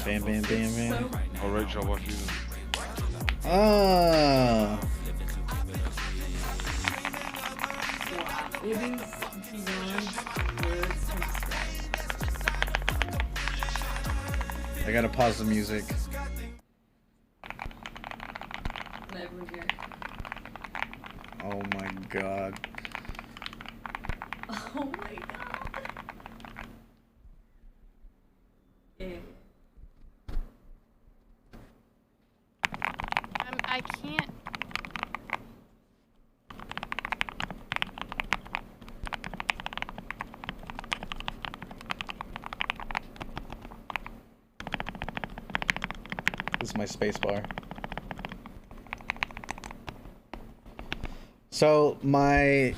Bam, bam, bam, bam. Alright, job on you. Ah. Wow, it is beyond words to describe. I gotta pause the music. Let everyone hear. Oh my god. Oh my god. Yeah. I can't. This is my space bar. So I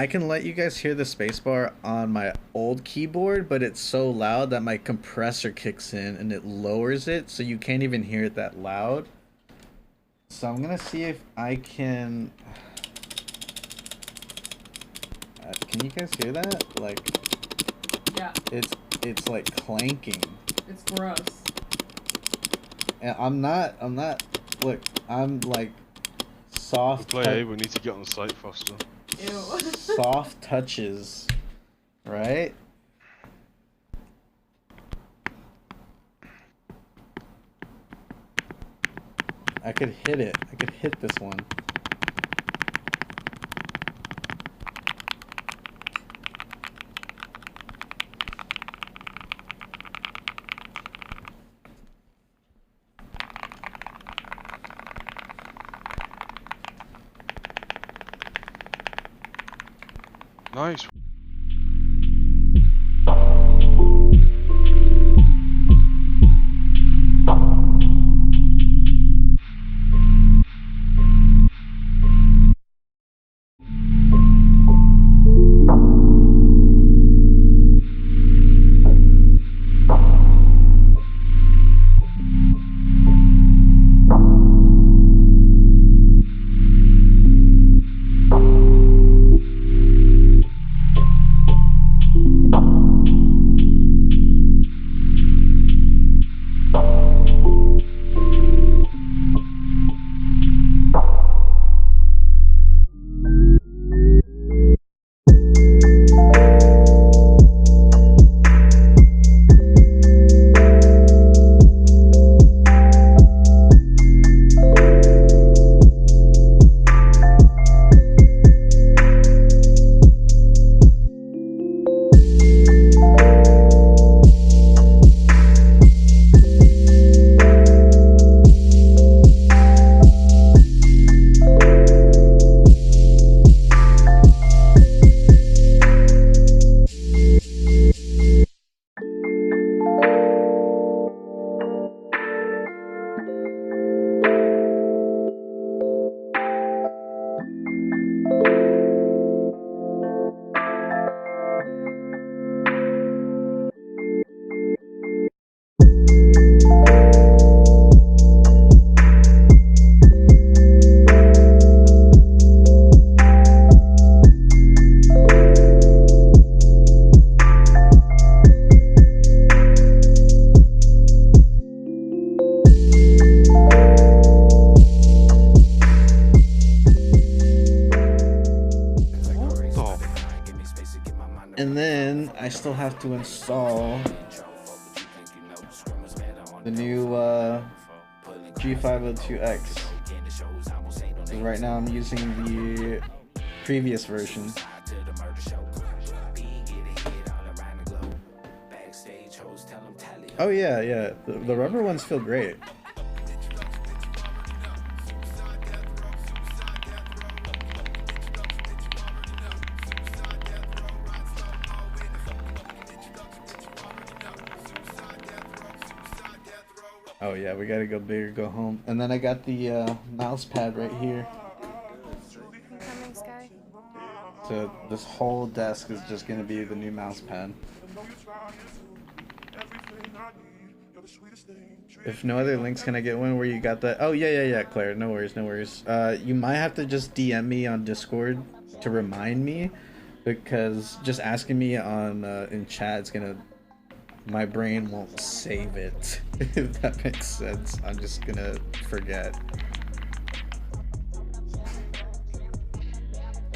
can let you guys hear the spacebar on my old keyboard, but it's so loud that my compressor kicks in and it lowers it, so you can't even hear it that loud. So I'm gonna see if I can. Can you guys hear that? Like, Yeah. It's like clanking. It's gross. And I'm not. Look, I'm like soft. Play, we need to get on the site faster. Ew. Soft touches, right? I could hit it. I could hit this one. Nice. And then I still have to install the new G502X. So right now I'm using the previous version. Oh yeah. The rubber ones feel great. Oh yeah, we gotta go big or go home. And then I got the mouse pad right here. Incoming Sky. So this whole desk is just gonna be the new mouse pad. If no other links, can I get one where you got that? Oh yeah, Claire. No worries. You might have to just DM me on Discord to remind me, because just asking me on in chat is gonna my brain won't save it. If that makes sense. I'm just gonna forget.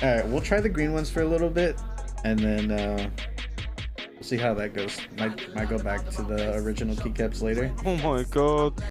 Alright, we'll try the green ones for a little bit, and then we'll see how that goes. Might go back to the original keycaps later. Oh my god.